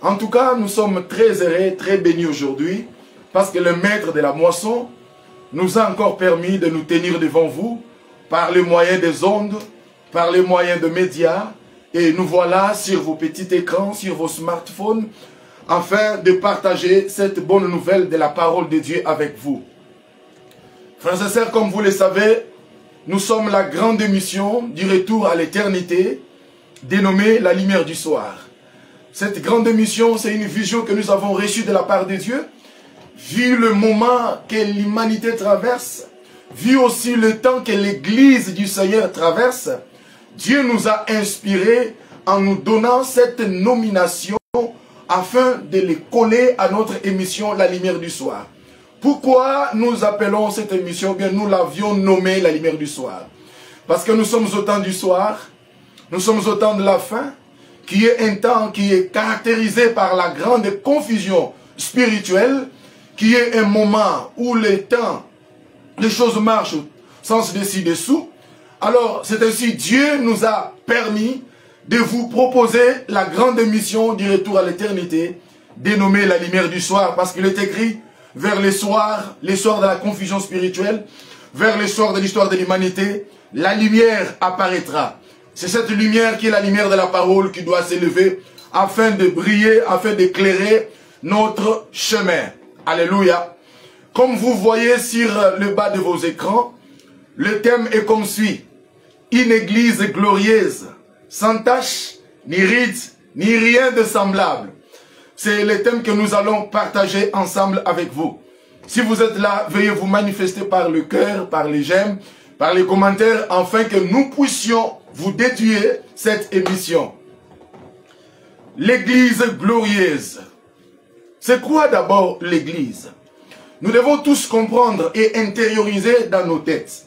En tout cas, nous sommes très heureux, très bénis aujourd'hui, parce que le maître de la moisson nous a encore permis de nous tenir devant vous par les moyens des ondes, par les moyens de médias, et nous voilà sur vos petits écrans, sur vos smartphones, afin de partager cette bonne nouvelle de la parole de Dieu avec vous. Frères et sœurs, comme vous le savez, nous sommes la grande émission du retour à l'éternité, dénommée la lumière du soir. Cette grande émission, c'est une vision que nous avons reçue de la part de Dieu, vu le moment que l'humanité traverse, vu aussi le temps que l'Église du Seigneur traverse. Dieu nous a inspirés en nous donnant cette nomination afin de les coller à notre émission La Lumière du Soir. Pourquoi nous appelons cette émission, bien nous l'avions nommée La Lumière du Soir? Parce que nous sommes au temps du soir, nous sommes au temps de la fin, qui est un temps qui est caractérisé par la grande confusion spirituelle, qui est un moment où les choses marchent sans dessus-dessous. Alors, c'est ainsi Dieu nous a permis de vous proposer la grande émission du retour à l'éternité, dénommée La Lumière du Soir, parce qu'il est écrit vers les soirs de la confusion spirituelle, vers les soirs de l'histoire de l'humanité, la lumière apparaîtra. C'est cette lumière qui est la lumière de la parole qui doit s'élever afin de briller, afin d'éclairer notre chemin. Alléluia. Comme vous voyez sur le bas de vos écrans, le thème est comme suit. Une église glorieuse, sans tache, ni ride, ni rien de semblable. C'est le thème que nous allons partager ensemble avec vous. Si vous êtes là, veuillez vous manifester par le cœur, par les j'aime, par les commentaires, afin que nous puissions vous dédier cette émission. L'église glorieuse. C'est quoi d'abord l'église? Nous devons tous comprendre et intérioriser dans nos têtes.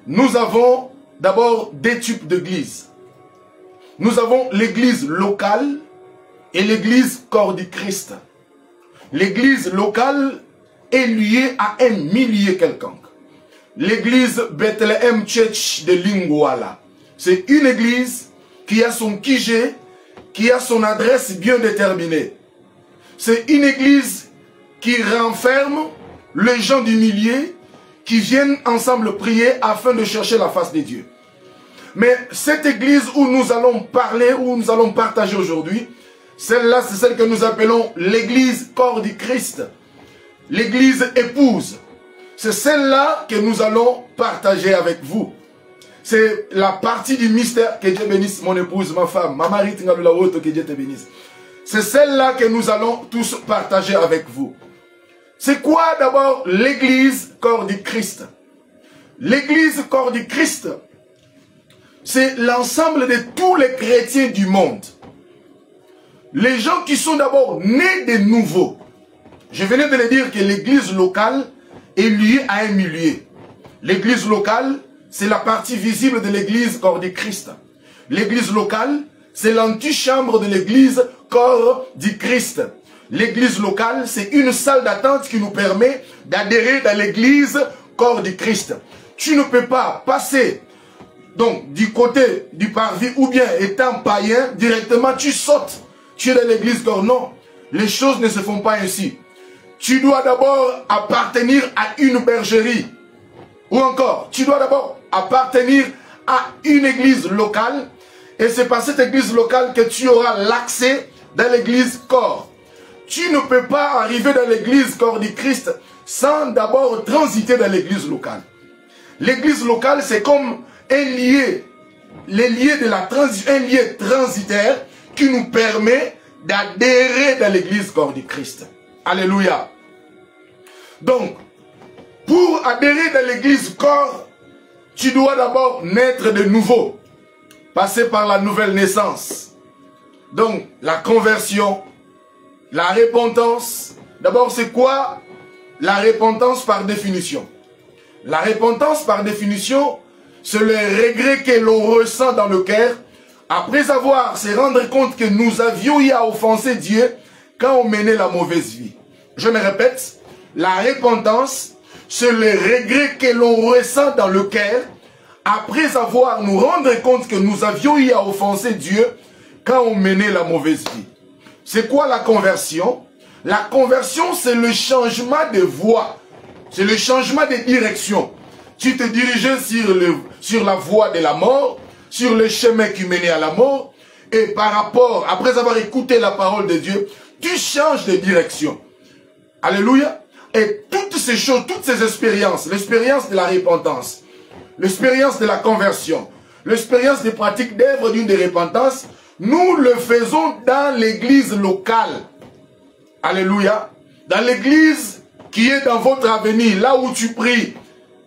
Nous avons d'abord deux types d'églises. Nous avons l'église locale et l'église corps du Christ. L'église locale est liée à un milieu quelconque. L'église Bethlehem Church de Lingwala. C'est une église qui a son QG, qui a son adresse bien déterminée. C'est une église qui renferme les gens du milieu qui viennent ensemble prier afin de chercher la face de Dieu. Mais cette église où nous allons parler, où nous allons partager aujourd'hui, celle-là, c'est celle que nous appelons l'église corps du Christ. L'église épouse. C'est celle-là que nous allons partager avec vous. C'est la partie du mystère. Que Dieu bénisse mon épouse, ma femme, ma mari, que Dieu te bénisse. C'est celle-là que nous allons tous partager avec vous. C'est quoi d'abord l'église corps du Christ? L'église corps du Christ, c'est l'ensemble de tous les chrétiens du monde. Les gens qui sont d'abord nés de nouveau. Je venais de le dire que l'église locale est liée à un milieu. L'église locale, c'est la partie visible de l'église corps du Christ. L'église locale, c'est l'antichambre de l'église corps du Christ. L'église locale, c'est une salle d'attente qui nous permet d'adhérer dans l'église corps du Christ. Tu ne peux pas passer donc du côté du parvis ou bien étant païen, directement tu sautes. Tu es dans l'église corps. Non, les choses ne se font pas ainsi. Tu dois d'abord appartenir à une bergerie. Ou encore, tu dois d'abord appartenir à une église locale. Et c'est par cette église locale que tu auras l'accès dans l'église corps. Tu ne peux pas arriver dans l'église corps du Christ sans d'abord transiter dans l'église locale. L'église locale, c'est comme un lieu, un lieu transitaire qui nous permet d'adhérer dans l'église corps du Christ. Alléluia. Donc, pour adhérer dans l'église corps, tu dois d'abord naître de nouveau, passer par la nouvelle naissance. Donc, la conversion, la repentance. D'abord, c'est quoi la repentance par définition? La repentance par définition, c'est le regret que l'on ressent dans le cœur après avoir se rendre compte que nous avions eu à offenser Dieu quand on menait la mauvaise vie. Je me répète, la repentance, c'est le regret que l'on ressent dans le cœur après avoir nous rendre compte que nous avions eu à offenser Dieu quand on menait la mauvaise vie. C'est quoi la conversion? La conversion, c'est le changement de voie. C'est le changement de direction. Tu te dirigeais sur la voie de la mort, sur le chemin qui menait à la mort, et par rapport, après avoir écouté la parole de Dieu, tu changes de direction. Alléluia. Et toutes ces choses, toutes ces expériences, l'expérience de la repentance, l'expérience de la conversion, l'expérience des pratiques d'œuvre d'une de repentance, nous le faisons dans l'église locale. Alléluia. Dans l'église qui est dans votre avenir, là où tu pries.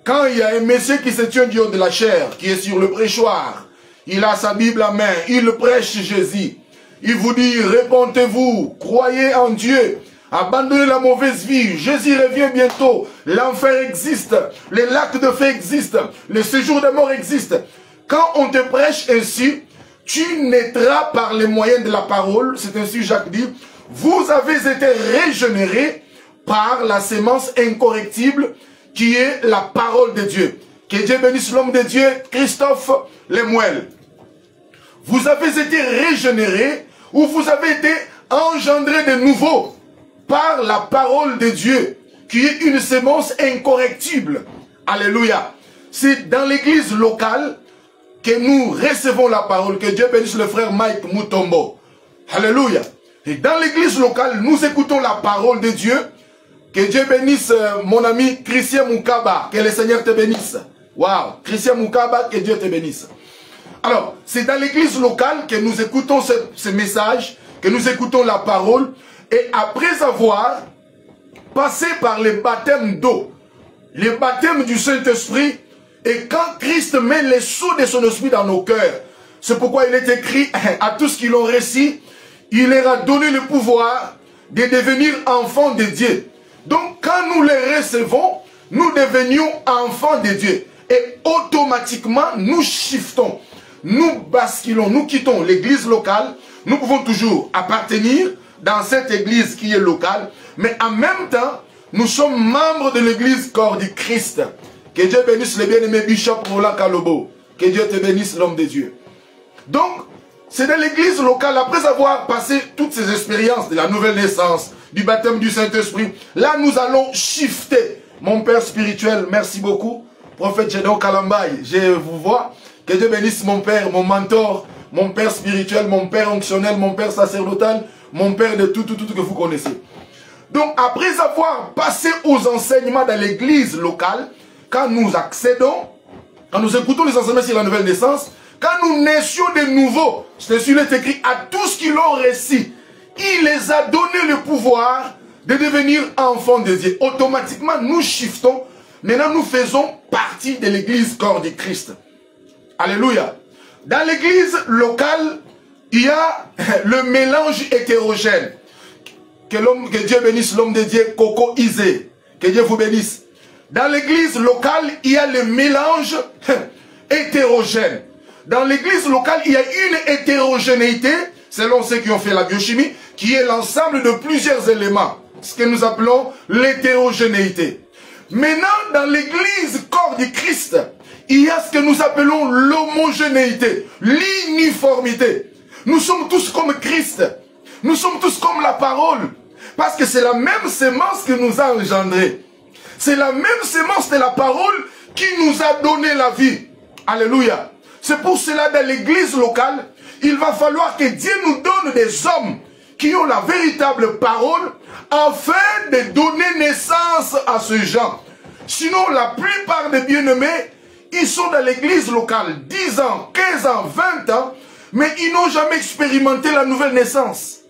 Quand il y a un monsieur qui se tient du haut de la chair, qui est sur le prêchoir, il a sa Bible à main, il prêche Jésus. Il vous dit, répentez-vous, croyez en Dieu, abandonnez la mauvaise vie, Jésus revient bientôt, l'enfer existe, les lacs de feu existent, le séjour de mort existe. Quand on te prêche ainsi, tu naîtras par les moyens de la parole, c'est ainsi Jacques dit, vous avez été régénérés par la sémence incorrectible qui est la parole de Dieu. Que Dieu bénisse l'homme de Dieu, Christophe Lemuel. Vous avez été régénérés ou vous avez été engendrés de nouveau par la parole de Dieu qui est une sémence incorrectible. Alléluia. C'est dans l'église locale que nous recevons la parole. Que Dieu bénisse le frère Mike Mutombo. Alléluia. Et dans l'église locale, nous écoutons la parole de Dieu. Que Dieu bénisse mon ami Christian Moukaba. Que le Seigneur te bénisse. Waouh. Christian Moukaba, que Dieu te bénisse. Alors, c'est dans l'église locale que nous écoutons ce message, que nous écoutons la parole. Et après avoir passé par le baptême d'eau, le baptême du Saint-Esprit, et quand Christ met les sceaux de son esprit dans nos cœurs, c'est pourquoi il est écrit à tous qui l'ont reçu, il leur a donné le pouvoir de devenir enfants de Dieu. Donc, quand nous les recevons, nous devenions enfants de Dieu. Et automatiquement, nous shiftons, nous basculons, nous quittons l'église locale. Nous pouvons toujours appartenir dans cette église qui est locale, mais en même temps, nous sommes membres de l'église corps du Christ. Que Dieu bénisse le bien-aimé Bishop Roland Kalobo. Que Dieu te bénisse, l'homme de Dieu. Donc, c'est dans l'église locale, après avoir passé toutes ces expériences de la nouvelle naissance, du baptême du Saint-Esprit, là nous allons shifter. Mon père spirituel, merci beaucoup. Prophète Gédon Kalambaye, je vous vois. Que Dieu bénisse mon père, mon mentor, mon père spirituel, mon père onctionnel, mon père sacerdotal, mon père de tout que vous connaissez. Donc, après avoir passé aux enseignements dans l'église locale, quand nous accédons, quand nous écoutons les enseignements sur la nouvelle naissance, quand nous naissions de nouveau, c'est ce qu'il est écrit à tous qui l'ont reçu, il les a donné le pouvoir de devenir enfants de Dieu. Automatiquement, nous shiftons. Maintenant, nous faisons partie de l'église corps du Christ. Alléluia. Dans l'église locale, il y a le mélange hétérogène. Que Dieu bénisse l'homme de Dieu, Coco Isé. Que Dieu vous bénisse. Dans l'église locale, il y a le mélange hétérogène. Dans l'église locale, il y a une hétérogénéité, selon ceux qui ont fait la biochimie, qui est l'ensemble de plusieurs éléments. Ce que nous appelons l'hétérogénéité. Maintenant, dans l'église corps du Christ, il y a ce que nous appelons l'homogénéité, l'uniformité. Nous sommes tous comme Christ. Nous sommes tous comme la parole. Parce que c'est la même sémence qui nous a engendrés. C'est la même sémence de la parole qui nous a donné la vie. Alléluia. C'est pour cela, dans l'église locale, il va falloir que Dieu nous donne des hommes qui ont la véritable parole afin de donner naissance à ce genre. Sinon, la plupart des bien-aimés, ils sont dans l'église locale 10 ans, 15 ans, 20 ans, mais ils n'ont jamais expérimenté la nouvelle naissance.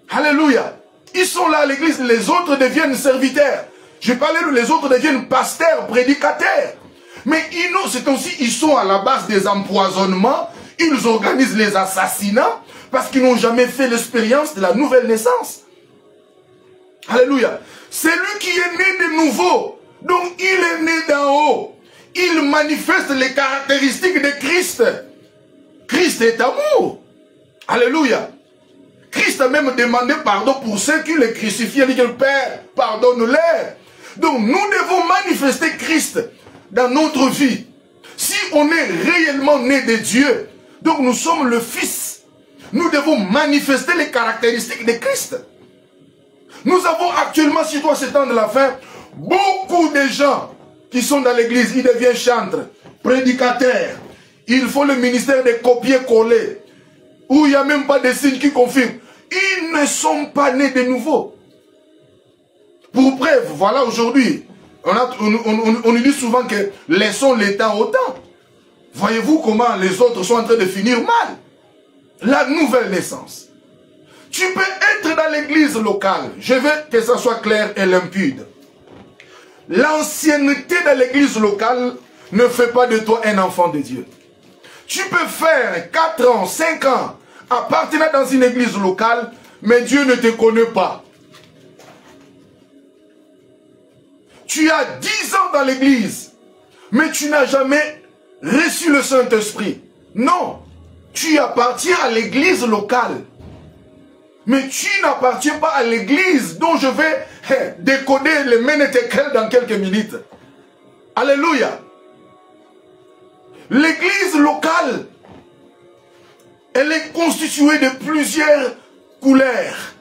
Alléluia. Ils sont là à l'église, les autres deviennent serviteurs. Je parlais de les autres deviennent pasteurs, prédicateurs. Mais c'est aussi, ils sont à la base des empoisonnements, ils organisent les assassinats, parce qu'ils n'ont jamais fait l'expérience de la nouvelle naissance. Alléluia. C'est lui qui est né de nouveau. Donc il est né d'en haut. Il manifeste les caractéristiques de Christ. Christ est amour. Alléluia. Christ a même demandé pardon pour ceux qui le crucifient. Il dit, Père, pardonne-les. Donc nous devons manifester Christ dans notre vie. Si on est réellement né de Dieu, donc nous sommes le Fils. Nous devons manifester les caractéristiques de Christ. Nous avons actuellement, surtout à ce temps de la fin, beaucoup de gens qui sont dans l'église, ils deviennent chantres, prédicateurs. Ils font le ministère de copier-coller, où il n'y a même pas de signes qui confirment. Ils ne sont pas nés de nouveau. Pour preuve, voilà aujourd'hui, on nous dit souvent que laissons l'État au temps. Voyez-vous comment les autres sont en train de finir mal. La nouvelle naissance. Tu peux être dans l'église locale. Je veux que ça soit clair et limpide. L'ancienneté de l'église locale ne fait pas de toi un enfant de Dieu. Tu peux faire 4 ans, 5 ans, appartenir dans une église locale, mais Dieu ne te connaît pas. Tu as 10 ans dans l'église, mais tu n'as jamais reçu le Saint-Esprit. Non, tu appartiens à l'église locale. Mais tu n'appartiens pas à l'église dont je vais décoder les ménétéquels dans quelques minutes. Alléluia. L'église locale, elle est constituée de plusieurs couleurs.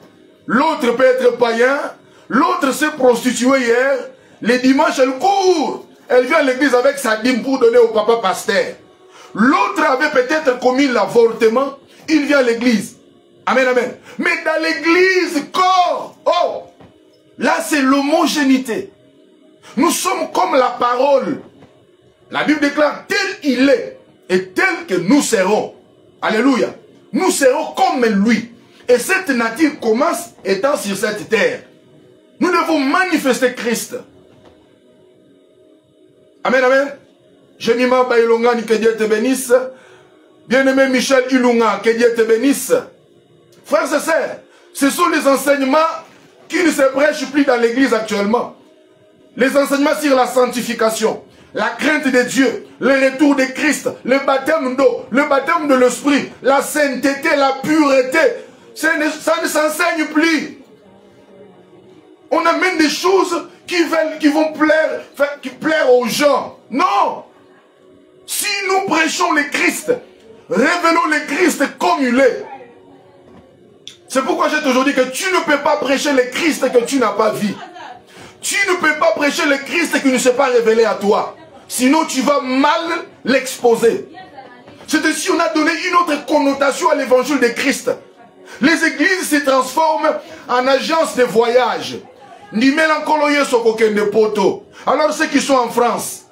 L'autre peut être païen, l'autre s'est prostitué hier, les dimanches elle court. Elle vient à l'église avec sa dîme pour donner au papa pasteur. L'autre avait peut-être commis l'avortement, il vient à l'église. Amen, amen. Mais dans l'église, corps, oh, là c'est l'homogénéité. Nous sommes comme la parole. La Bible déclare tel il est et tel que nous serons. Alléluia. Nous serons comme lui. Et cette nature commence étant sur cette terre. Nous devons manifester Christ. Amen, amen. Jemima Bailonga, que Dieu te bénisse. Bien-aimé Michel Ilunga, que Dieu te bénisse. Frères et sœurs, ce sont les enseignements qui ne se prêchent plus dans l'église actuellement. Les enseignements sur la sanctification, la crainte de Dieu, le retour de Christ, le baptême d'eau, le baptême de l'esprit, la sainteté, la pureté. Ça ne s'enseigne plus. On amène des choses qui vont plaire aux gens. Non. Si nous prêchons le Christ, révélons le Christ comme il est. C'est pourquoi j'ai toujours dit que tu ne peux pas prêcher le Christ que tu n'as pas vu. Tu ne peux pas prêcher le Christ qui ne s'est pas révélé à toi. Sinon tu vas mal l'exposer. C'est si on a donné une autre connotation à l'évangile de Christ. Les églises se transforment en agences de voyage. Alors ceux qui sont en France,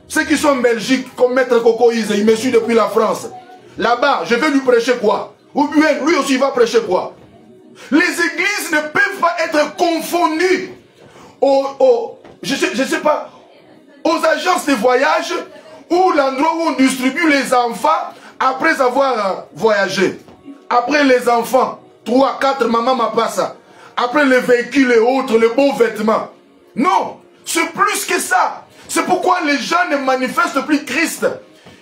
ceux qui sont en Belgique, comme Maître Cocoïse, il me suit depuis la France. Là-bas, je vais lui prêcher quoi? Ou bien lui aussi va prêcher quoi? Les églises ne peuvent pas être confondues je sais pas, aux agences de voyage ou l'endroit où on distribue les enfants après avoir voyagé. Après les enfants, 3, 4, maman m'a pas ça. Après les véhicules et autres, les beaux vêtements. Non, c'est plus que ça. C'est pourquoi les gens ne manifestent plus Christ.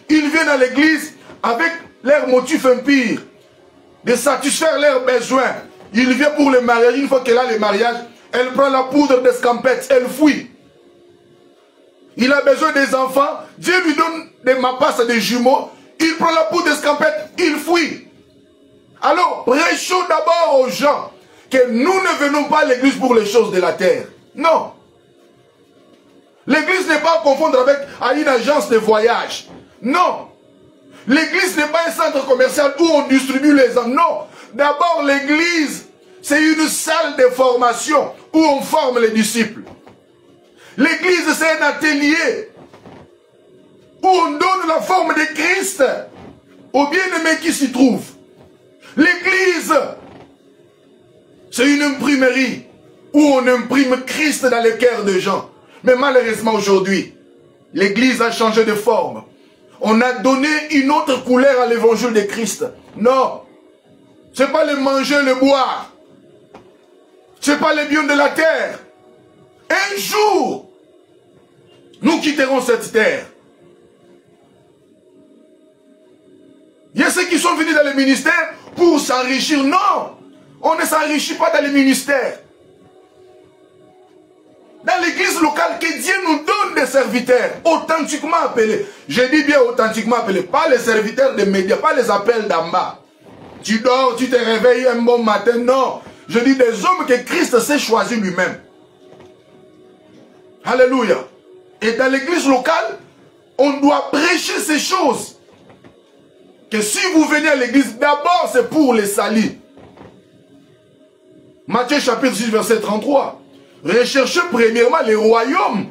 Ils viennent à l'église avec leur motif impur, de satisfaire leurs besoins. Il vient pour le mariage. Une fois qu'elle a le mariage, elle prend la poudre d'escampette, elle fuit. Il a besoin des enfants, Dieu lui donne des mapasses, des jumeaux, il prend la poudre d'escampette, il fuit. Alors, prêchons d'abord aux gens que nous ne venons pas à l'église pour les choses de la terre. Non. L'église n'est pas à confondre avec une agence de voyage. Non. L'église n'est pas un centre commercial où on distribue les hommes. Non. D'abord, l'église, c'est une salle de formation où on forme les disciples. L'église, c'est un atelier où on donne la forme de Christ aux bien-aimés qui s'y trouvent. L'église, c'est une imprimerie où on imprime Christ dans les cœurs des gens. Mais malheureusement aujourd'hui, l'église a changé de forme. On a donné une autre couleur à l'évangile de Christ. Non, ce n'est pas le manger, le boire. Ce n'est pas les biens de la terre. Un jour, nous quitterons cette terre. Il y a ceux qui sont venus dans le ministère pour s'enrichir. Non, on ne s'enrichit pas dans le ministère. Dans l'église locale, que Dieu nous donne des serviteurs authentiquement appelés. Je dis bien authentiquement appelés, pas les serviteurs des médias, pas les appels d'en bas. Tu dors, tu te réveilles un bon matin. Non. Je dis des hommes que Christ s'est choisi lui-même. Alléluia. Et dans l'église locale, on doit prêcher ces choses. Que si vous venez à l'église, d'abord c'est pour les salis. Matthieu chapitre 6 verset 33. Recherchez premièrement les royaumes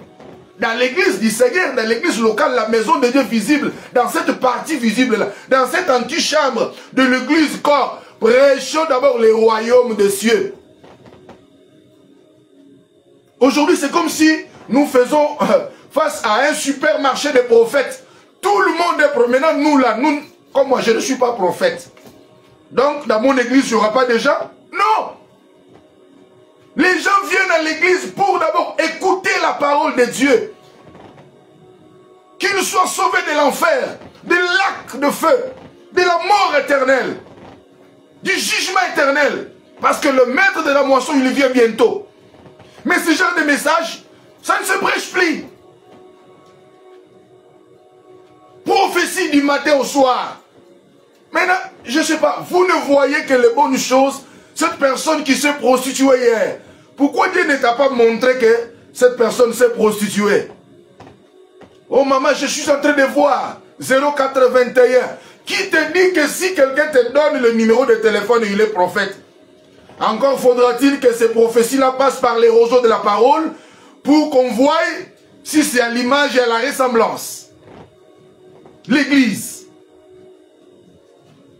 dans l'église du Seigneur, dans l'église locale, la maison de Dieu visible, dans cette partie visible-là, dans cette antichambre de l'église corps. Prêchons d'abord les royaumes des cieux. Aujourd'hui, c'est comme si nous faisons face à un supermarché de prophètes. Tout le monde est maintenant, nous là, nous, comme moi, je ne suis pas prophète. Donc, dans mon église, il n'y aura pas de gens? Non! Les gens viennent à l'église pour d'abord écouter la parole de Dieu. Qu'ils soient sauvés de l'enfer, de lac de feu, de la mort éternelle, du jugement éternel. Parce que le maître de la moisson, il vient bientôt. Mais ce genre de message, ça ne se prêche plus. Prophétie du matin au soir. Maintenant, je ne sais pas, vous ne voyez que les bonnes choses, cette personne qui s'est prostituée hier, pourquoi Dieu ne t'a pas montré que cette personne s'est prostituée? Oh maman, je suis en train de voir 081. Qui te dit que si quelqu'un te donne le numéro de téléphone, il est prophète? Encore faudra-t-il que ces prophéties-là passent par les roseaux de la parole pour qu'on voie si c'est à l'image et à la ressemblance. L'église.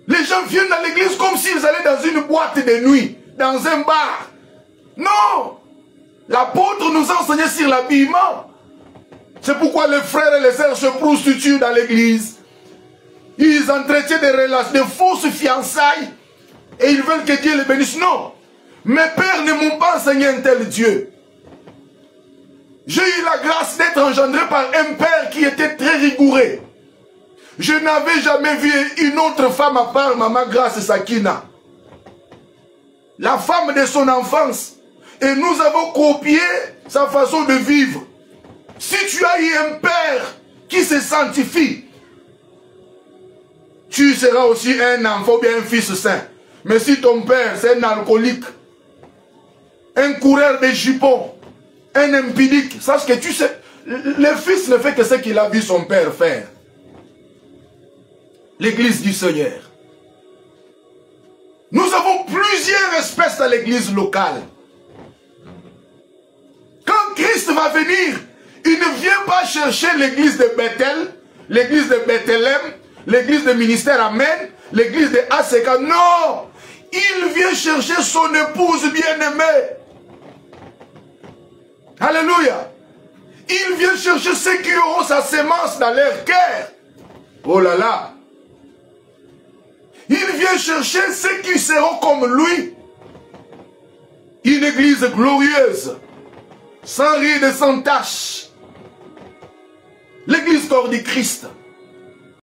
Les gens viennent dans l'église comme s'ils allaient dans une boîte de nuit, dans un bar. Non! L'apôtre nous a enseigné sur l'habillement. C'est pourquoi les frères et les sœurs se prostituent dans l'église. Ils entretiennent des relations, de fausses fiançailles. Et ils veulent que Dieu les bénisse. Non. Mes pères ne m'ont pas enseigné un tel Dieu. J'ai eu la grâce d'être engendré par un père qui était très rigoureux. Je n'avais jamais vu une autre femme à part Maman Grâce Sakina. La femme de son enfance. Et nous avons copié sa façon de vivre. Si tu as eu un père qui se sanctifie, tu seras aussi un enfant ou bien un fils saint. Mais si ton père c'est un alcoolique, un coureur de jupons, un impudique, sache que tu sais, le fils ne fait que ce qu'il a vu son père faire. L'église du Seigneur. Nous avons plusieurs espèces dans l'église locale. Quand Christ va venir, il ne vient pas chercher l'église de Bethel, l'église de Bethléem, l'église de Ministère Amen, l'église de Aseka. Non! Il vient chercher son épouse bien-aimée. Alléluia! Il vient chercher ceux qui auront sa sémence dans leur cœur. Oh là là! Il vient chercher ceux qui seront comme lui. Une église glorieuse, sans ride et sans tache. L'église corps du Christ.